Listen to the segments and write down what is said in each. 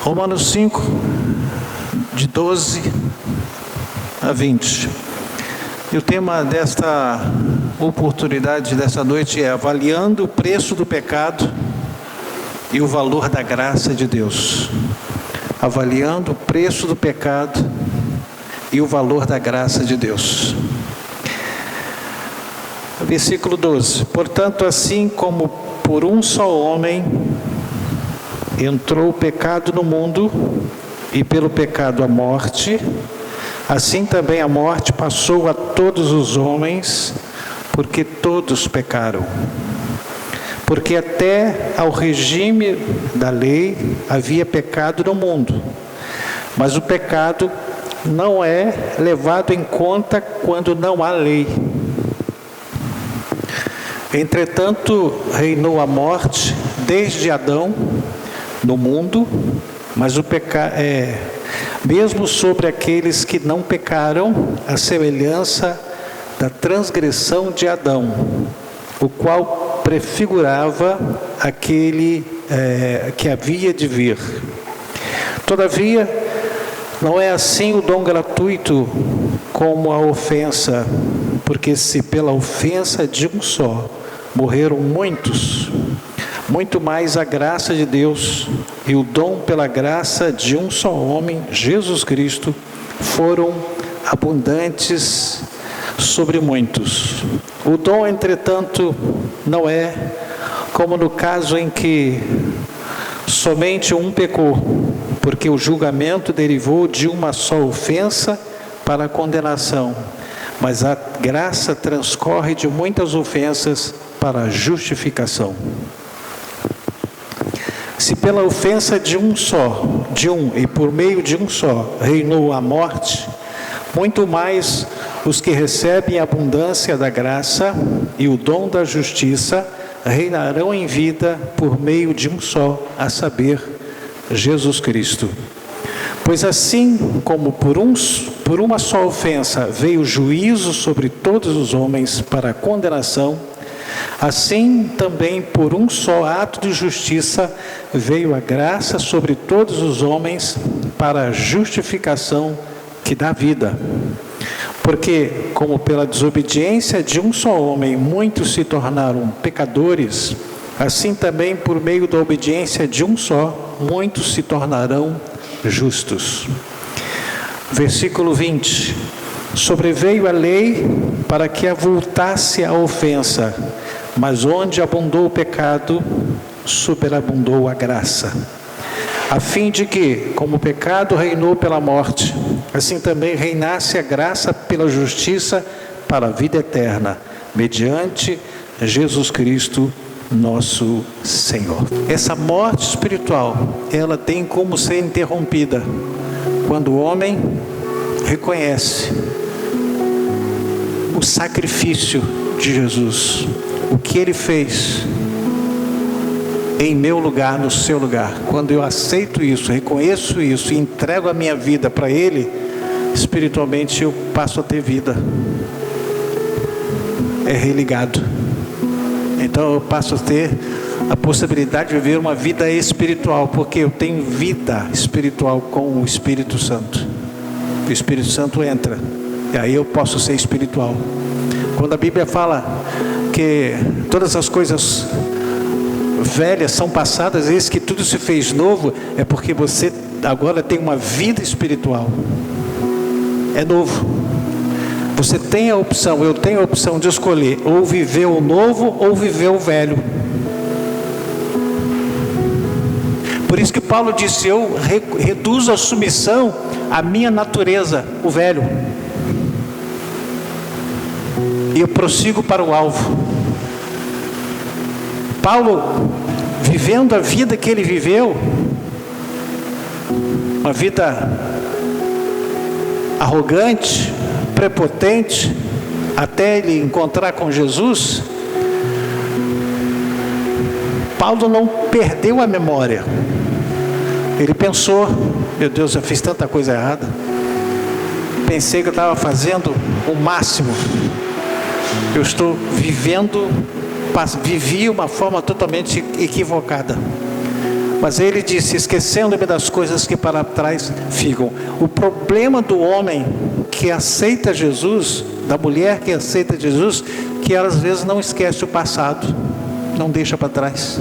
Romanos 5, de 12 a 20. E o tema desta oportunidade, dessa noite, é avaliando o preço do pecado e o valor da graça de Deus. Avaliando o preço do pecado e o valor da graça de Deus. Versículo 12. Portanto, assim como por um só homem entrou o pecado no mundo, e pelo pecado a morte, assim também a morte passou a todos os homens, porque todos pecaram. Porque até ao regime da lei havia pecado no mundo, mas o pecado não é levado em conta quando não há lei. Entretanto, reinou a morte desde Adão no mundo, mas o pecado mesmo sobre aqueles que não pecaram, a semelhança da transgressão de Adão, o qual prefigurava aquele que havia de vir. Todavia, não é assim o dom gratuito como a ofensa, porque se pela ofensa de um só morreram muitos, muito mais a graça de Deus e o dom pela graça de um só homem, Jesus Cristo, foram abundantes sobre muitos. O dom, entretanto, não é como no caso em que somente um pecou, porque o julgamento derivou de uma só ofensa para a condenação, mas a graça transcorre de muitas ofensas para a justificação. Se pela ofensa de um e por meio de um só, reinou a morte, muito mais os que recebem a abundância da graça e o dom da justiça reinarão em vida por meio de um só, a saber, Jesus Cristo. Pois assim como por uma só ofensa veio o juízo sobre todos os homens para a condenação, assim também por um só ato de justiça veio a graça sobre todos os homens para a justificação que dá vida. Porque, como pela desobediência de um só homem muitos se tornaram pecadores, assim também por meio da obediência de um só, muitos se tornarão justos. Versículo 20. Sobreveio a lei para que avultasse a ofensa, mas onde abundou o pecado, superabundou a graça. A fim de que, como o pecado reinou pela morte, assim também reinasse a graça pela justiça para a vida eterna, mediante Jesus Cristo, nosso Senhor. Essa morte espiritual, ela tem como ser interrompida quando o homem reconhece o sacrifício de Jesus, o que Ele fez em meu lugar, no seu lugar. Quando eu aceito isso, reconheço isso e entrego a minha vida para Ele, espiritualmente eu passo a ter vida. É religado. Então eu passo a ter a possibilidade de viver uma vida espiritual, porque eu tenho vida espiritual com o Espírito Santo. O Espírito Santo entra, e aí eu posso ser espiritual. Quando a Bíblia fala que todas as coisas velhas são passadas, eis que tudo se fez novo, é porque você agora tem uma vida espiritual. É novo. Você tem a opção, eu tenho a opção de escolher ou viver o novo ou viver o velho. Por isso que Paulo disse: eu reduzo a submissão à minha natureza, o velho, e eu prossigo para o alvo. Paulo, vivendo a vida que ele viveu, uma vida arrogante, prepotente, até ele encontrar com Jesus, Paulo não perdeu a memória. Ele pensou: meu Deus, eu fiz tanta coisa errada, pensei que eu estava fazendo o máximo, eu estou vivi uma forma totalmente equivocada. Mas ele disse: esquecendo-me das coisas que para trás ficam. O problema do homem que aceita Jesus, da mulher que aceita Jesus, que ela às vezes não esquece o passado, não deixa para trás,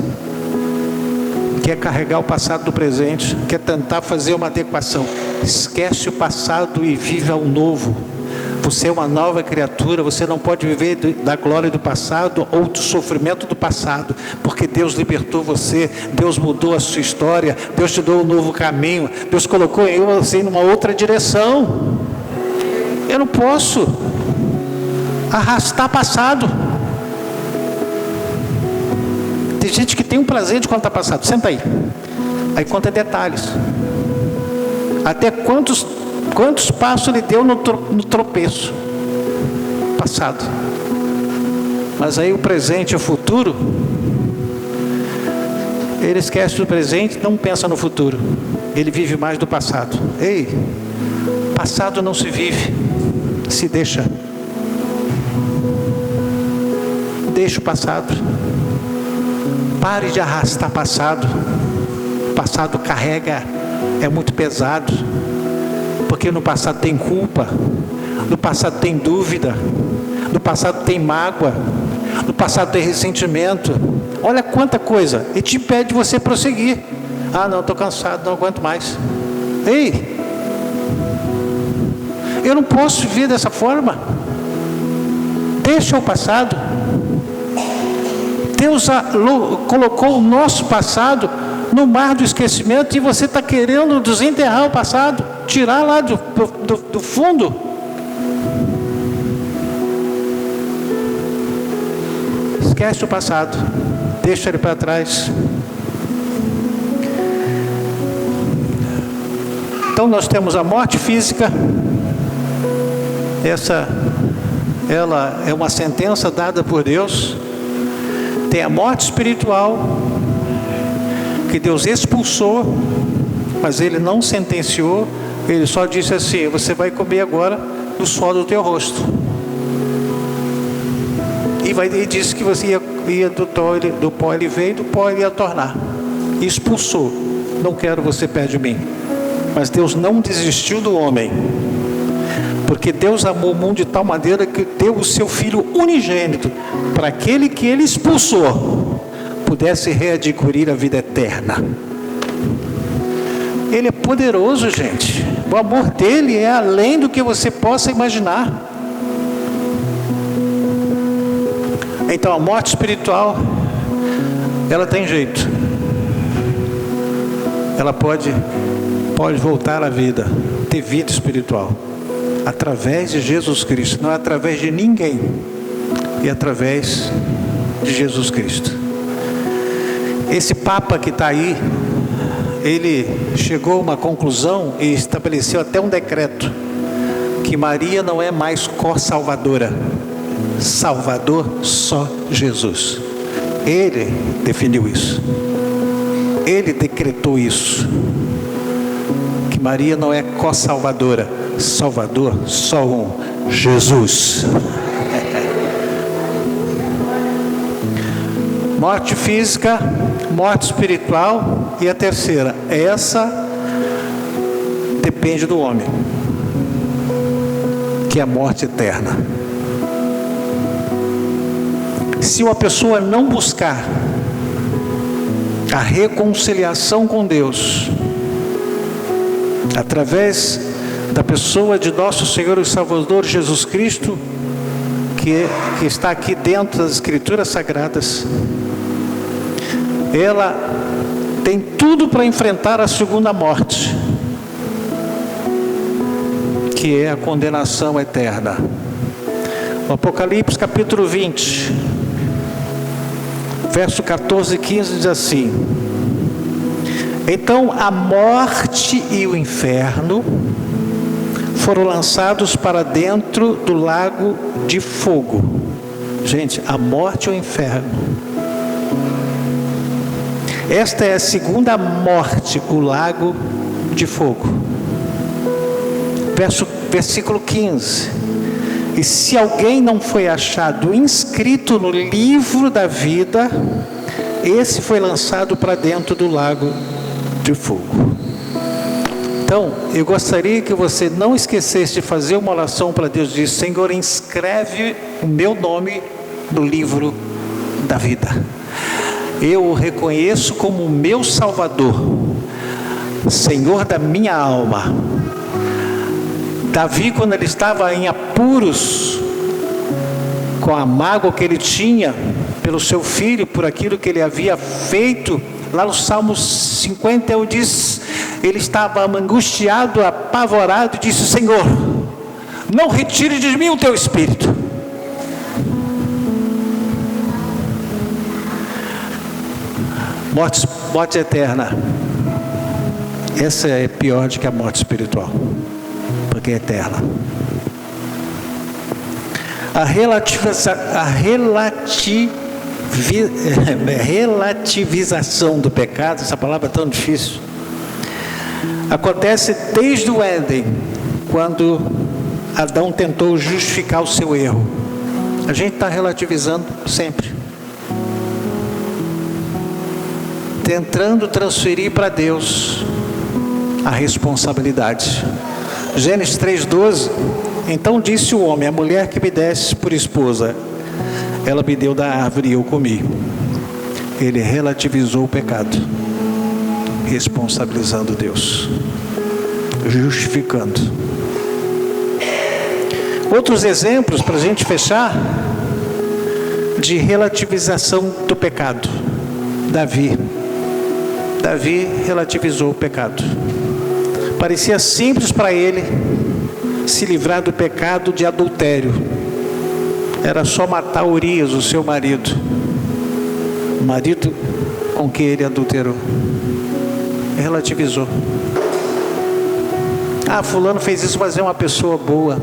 quer carregar o passado do presente, quer tentar fazer uma adequação. Esquece o passado e vive ao novo. Você é uma nova criatura, você não pode viver da glória do passado ou do sofrimento do passado, porque Deus libertou você, Deus mudou a sua história, Deus te deu um novo caminho, Deus colocou você numa outra direção. Eu não posso arrastar passado. Tem gente que tem um prazer de contar passado. Senta aí. Aí conta detalhes. Até quantos passos ele deu no tropeço passado. Mas aí o presente e o futuro, ele esquece do presente, não pensa no futuro. Ele vive mais do passado. Ei, passado não se vive, se deixa. Deixa o passado. Pare de arrastar passado. O passado carrega, é muito pesado. Porque no passado tem culpa, no passado tem dúvida, no passado tem mágoa, no passado tem ressentimento. Olha quanta coisa, e te impede de você prosseguir. Ah, não, estou cansado, não aguento mais. Ei, eu não posso viver dessa forma. Deixa o passado. Deus colocou o nosso passado no mar do esquecimento e você está querendo desenterrar o passado, tirar lá do fundo. Esquece o passado, deixa ele para trás. Então nós temos a morte física. Ela é uma sentença dada por Deus. Tem a morte espiritual, que Deus expulsou, mas Ele não sentenciou. Ele só disse assim: você vai comer agora do suor do teu rosto. E disse que você ia do pó ele veio, do pó ele ia tornar. E expulsou. Não quero você perto de mim. Mas Deus não desistiu do homem, porque Deus amou o mundo de tal maneira que deu o seu Filho unigênito, para aquele que Ele expulsou pudesse readquirir a vida eterna. Ele é poderoso, gente. O amor dele é além do que você possa imaginar. Então a morte espiritual, ela tem jeito. Ela pode voltar à vida, ter vida espiritual, através de Jesus Cristo. Não é através de ninguém, é através de Jesus Cristo. Esse Papa que está aí, ele chegou a uma conclusão e estabeleceu até um decreto, que Maria não é mais co-salvadora. Salvador só Jesus. Ele definiu isso. Ele decretou isso. Que Maria não é co-salvadora. Salvador só um, Jesus. Morte física, morte espiritual, e a terceira, essa depende do homem, que é a morte eterna. Se uma pessoa não buscar a reconciliação com Deus, através da pessoa de nosso Senhor e Salvador Jesus Cristo, que está aqui dentro das Escrituras Sagradas, ela tem tudo para enfrentar a segunda morte, que é a condenação eterna. No Apocalipse capítulo 20, verso 14 e 15 diz assim: então a morte e o inferno foram lançados para dentro do lago de fogo. Gente, a morte e o inferno. Esta é a segunda morte, o lago de fogo. Versículo 15. E se alguém não foi achado inscrito no livro da vida, esse foi lançado para dentro do lago de fogo. Então, eu gostaria que você não esquecesse de fazer uma oração para Deus, diz: Senhor, inscreve o meu nome no livro da vida. Eu o reconheço como o meu Salvador, Senhor da minha alma. Davi, quando ele estava em apuros, com a mágoa que ele tinha pelo seu filho, por aquilo que ele havia feito, lá no Salmo 50, ele estava angustiado, apavorado, e disse: Senhor, não retire de mim o teu espírito. Morte eterna, essa é pior do que a morte espiritual, porque é eterna. A relativização do pecado, essa palavra é tão difícil, acontece desde o Éden, quando Adão tentou justificar o seu erro. A gente está relativizando sempre, tentando transferir para Deus a responsabilidade. Gênesis 3:12, então disse o homem: a mulher que me deste por esposa, ela me deu da árvore e eu comi. Ele relativizou o pecado, responsabilizando Deus, justificando. Outros exemplos para a gente fechar de relativização do pecado. Davi relativizou o pecado. Parecia simples para ele se livrar do pecado de adultério. Era só matar Urias, o seu marido, o marido com quem ele adulterou. Relativizou. Ah, fulano fez isso, mas é uma pessoa boa.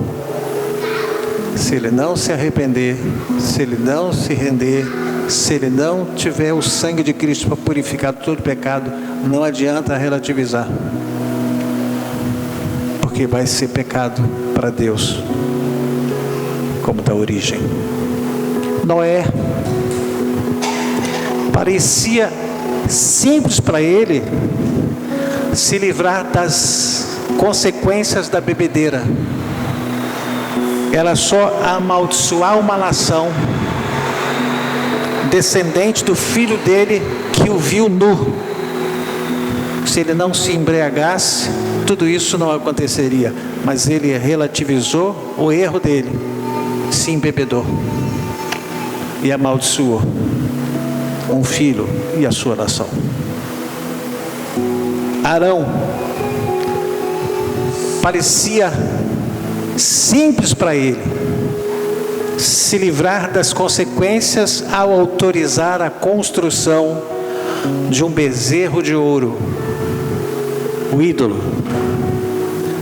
Se ele não se arrepender, se ele não se render, se ele não tiver o sangue de Cristo para purificar todo pecado, não adianta relativizar, porque vai ser pecado para Deus, como da origem. Noé, parecia simples para ele se livrar das consequências da bebedeira. Era só amaldiçoar uma nação descendente do filho dele que o viu nu. Se ele não se embriagasse, tudo isso não aconteceria. Mas ele relativizou o erro dele, se embebedou e amaldiçoou um filho e a sua nação. Arão, parecia simples para ele se livrar das consequências ao autorizar a construção de um bezerro de ouro, o ídolo.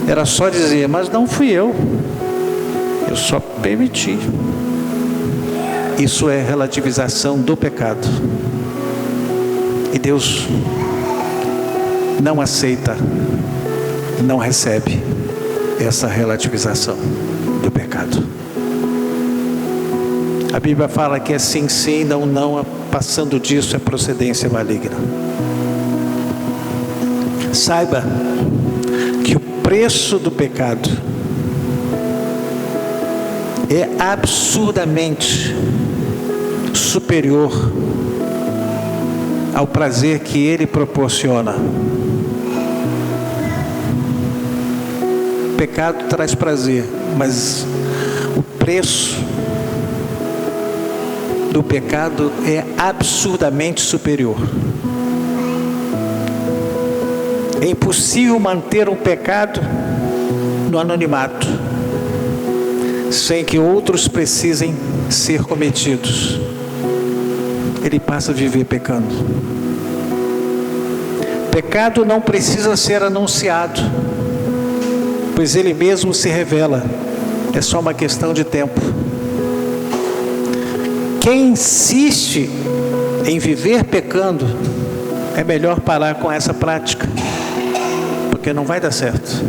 Era só dizer: mas não fui eu só permiti. Isso é relativização do pecado, e Deus não aceita, não recebe essa relativização do pecado. A Bíblia fala que é sim, sim, não, não, passando disso é procedência maligna. Saiba que o preço do pecado é absurdamente superior ao prazer que ele proporciona. O pecado traz prazer, mas o preço do pecado é absurdamente superior. É impossível manter um pecado no anonimato, sem que outros precisem ser cometidos. Ele passa a viver pecando. Pecado não precisa ser anunciado, pois ele mesmo se revela. É só uma questão de tempo. Quem insiste em viver pecando, é melhor parar com essa prática, porque não vai dar certo.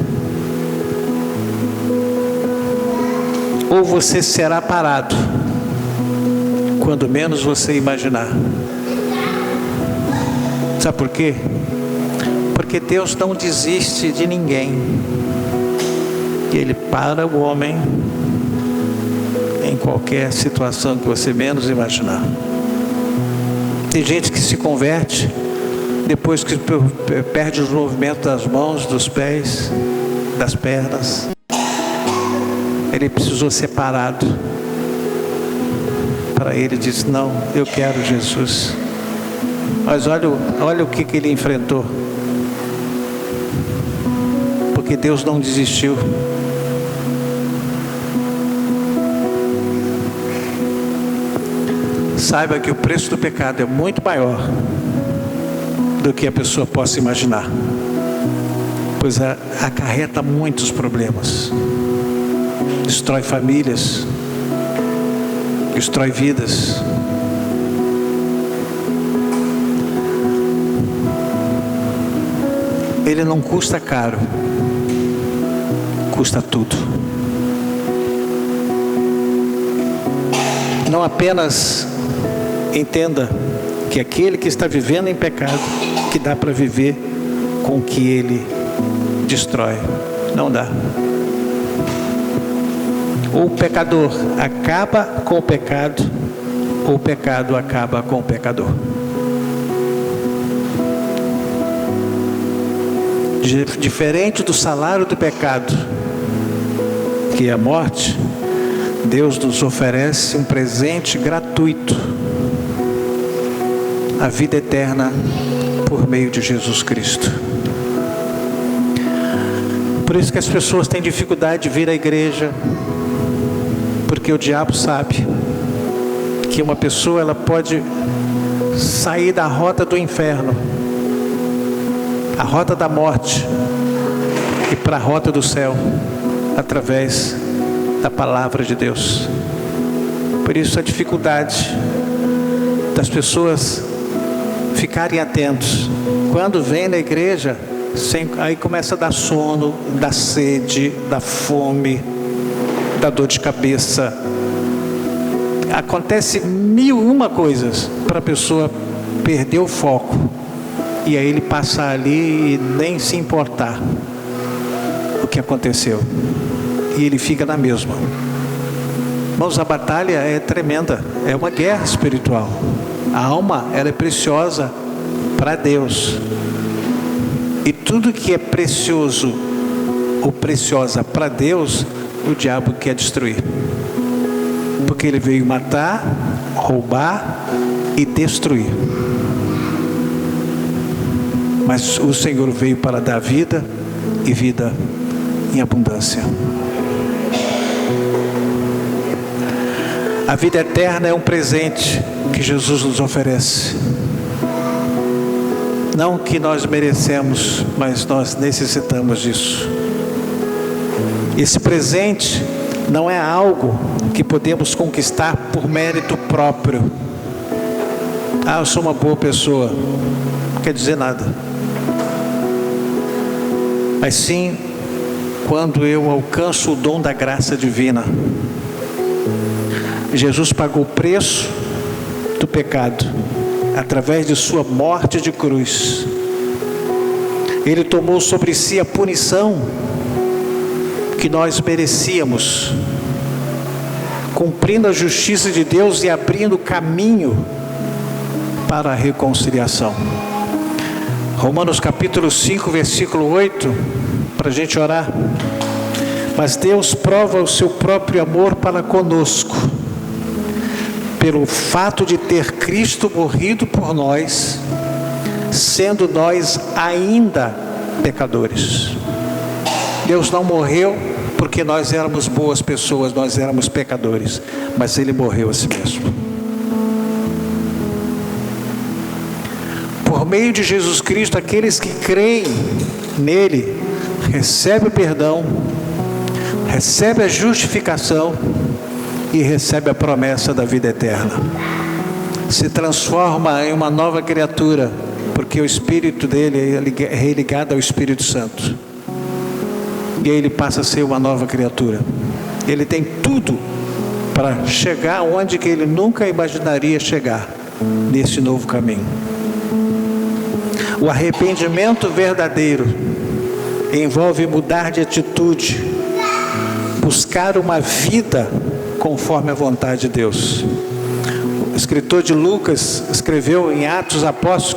Ou você será parado, quando menos você imaginar. Sabe por quê? Porque Deus não desiste de ninguém. Ele para o homem em qualquer situação que você menos imaginar. Tem gente que se converte depois que perde os movimentos das mãos, dos pés, das pernas. Ele precisou ser parado. Para ele disse: não, eu quero Jesus. Mas olha o que ele enfrentou. Porque Deus não desistiu. Saiba que o preço do pecado é muito maior do que a pessoa possa imaginar, pois acarreta muitos problemas, destrói famílias, destrói vidas. Ele não custa caro, custa tudo. Não apenas entenda que aquele que está vivendo em pecado, que dá para viver com o que ele destrói. Não dá. Ou o pecador acaba com o pecado, ou o pecado acaba com o pecador. Diferente do salário do pecado, que é a morte, Deus nos oferece um presente gratuito, a vida eterna por meio de Jesus Cristo. Por isso que as pessoas têm dificuldade de vir à igreja, porque o diabo sabe que uma pessoa ela pode sair da rota do inferno, a rota da morte, e para a rota do céu, através da palavra de Deus. Por isso a dificuldade das pessoas ficarem atentos. Quando vem na igreja, aí começa a dar sono, da sede, da fome, da dor de cabeça. Acontece 1001 coisas para a pessoa perder o foco. E aí ele passa ali e nem se importar o que aconteceu. E ele fica na mesma. Irmãos, a batalha é tremenda. É uma guerra espiritual. A alma, ela é preciosa para Deus. E tudo que é precioso ou preciosa para Deus, o diabo quer destruir. Porque ele veio matar, roubar e destruir. Mas o Senhor veio para dar vida e vida em abundância. A vida eterna é um presente que Jesus nos oferece. Não que nós merecemos, mas nós necessitamos disso. Esse presente não é algo que podemos conquistar por mérito próprio. Ah, eu sou uma boa pessoa. Não quer dizer nada. Mas sim, quando eu alcanço o dom da graça divina. Jesus pagou o preço do pecado, através de sua morte de cruz. Ele tomou sobre si a punição que nós merecíamos, cumprindo a justiça de Deus e abrindo caminho para a reconciliação. Romanos capítulo 5, versículo 8, para a gente orar. Mas Deus prova o seu próprio amor para conosco, pelo fato de ter Cristo morrido por nós, sendo nós ainda pecadores. Deus não morreu porque nós éramos boas pessoas, nós éramos pecadores, mas Ele morreu a si mesmo. Por meio de Jesus Cristo, aqueles que creem nele, recebem o perdão, recebem a justificação e recebe a promessa da vida eterna. Se transforma em uma nova criatura, porque o Espírito dele é religado ao Espírito Santo. E aí ele passa a ser uma nova criatura. Ele tem tudo para chegar onde que ele nunca imaginaria chegar, nesse novo caminho. O arrependimento verdadeiro envolve mudar de atitude, buscar uma vida conforme a vontade de Deus. O escritor de Lucas escreveu em Atos dos Apóstolos,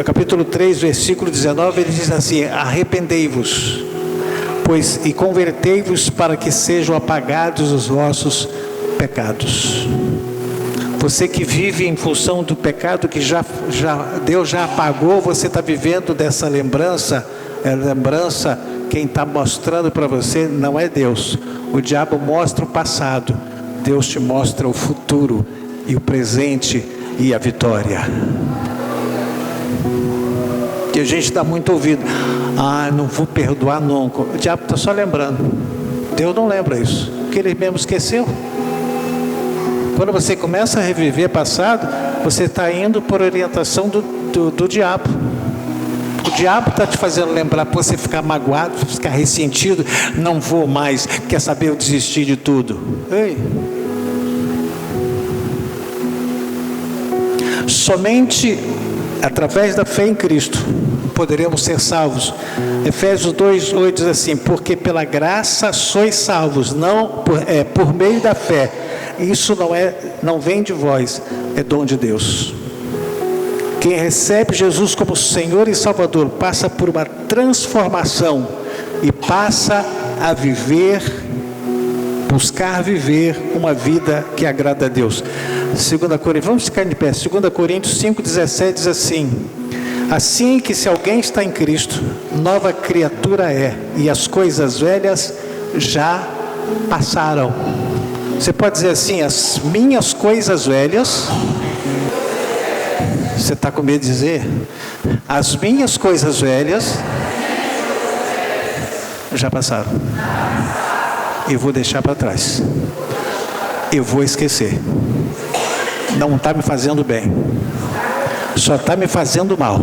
capítulo 3, versículo 19, ele diz assim: arrependei-vos, e convertei-vos para que sejam apagados os vossos pecados. Você que vive em função do pecado que Deus já apagou, você está vivendo dessa lembrança. Lembrança, quem está mostrando para você não é Deus. O diabo mostra o passado, Deus te mostra o futuro e o presente e a vitória. Que a gente dá muito ouvido: não vou perdoar nunca. O diabo está só lembrando. Deus não lembra isso, porque ele mesmo esqueceu. Quando você começa a reviver passado, você está indo por orientação do diabo. O diabo está te fazendo lembrar para você ficar magoado, ficar ressentido. Não vou mais, quer saber, eu desisti de tudo. Ei. Somente através da fé em Cristo poderemos ser salvos. Efésios 2:8 diz assim: porque pela graça sois salvos, não por meio da fé. Isso não vem de vós, é dom de Deus. Quem recebe Jesus como Senhor e Salvador passa por uma transformação e passa a buscar viver uma vida que agrada a Deus. 2 Coríntios, vamos ficar de pé. 2 Coríntios 5:17 diz assim: assim que se alguém está em Cristo, nova criatura é, e as coisas velhas já passaram. Você pode dizer assim: as minhas coisas velhas. Você está com medo de dizer? As minhas coisas velhas já passaram. Eu vou deixar para trás. Eu vou esquecer. Não está me fazendo bem. Só está me fazendo mal.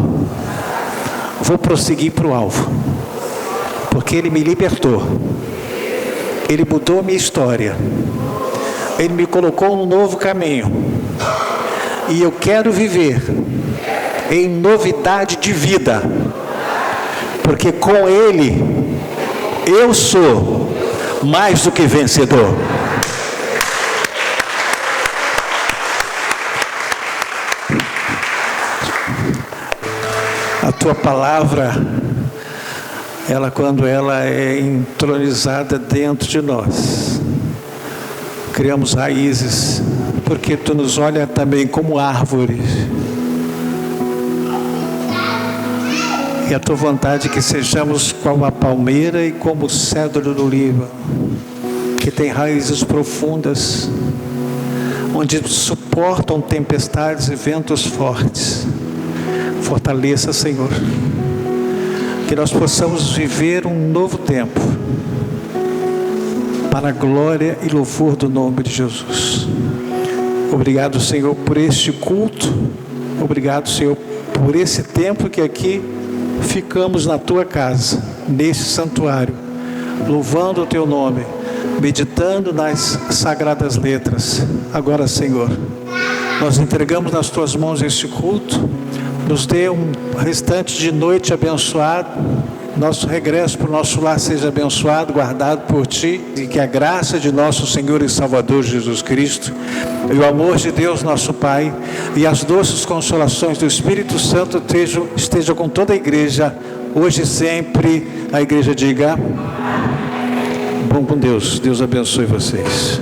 Vou prosseguir para o alvo. Porque Ele me libertou. Ele mudou a minha história. Ele me colocou num novo caminho. E eu quero viver em novidade de vida. Porque com Ele eu sou mais do que vencedor. A tua palavra, quando ela é entronizada dentro de nós, criamos raízes, porque tu nos olha também como árvores. E a tua vontade é que sejamos como a palmeira e como o cedro do Líbano, que tem raízes profundas, onde suportam tempestades e ventos fortes. Fortaleça, Senhor, que nós possamos viver um novo tempo, para a glória e louvor do nome de Jesus. Obrigado, Senhor, por este culto. Obrigado, Senhor, por esse tempo que aqui ficamos na tua casa, nesse santuário, louvando o teu nome, meditando nas sagradas letras. Agora, Senhor, nós entregamos nas tuas mãos este culto. Nos dê um restante de noite abençoado. Nosso regresso para o nosso lar seja abençoado, guardado por Ti. E que a graça de nosso Senhor e Salvador Jesus Cristo, e o amor de Deus nosso Pai, e as doces consolações do Espírito Santo estejam com toda a igreja, hoje e sempre. A igreja diga: bom com Deus. Deus abençoe vocês.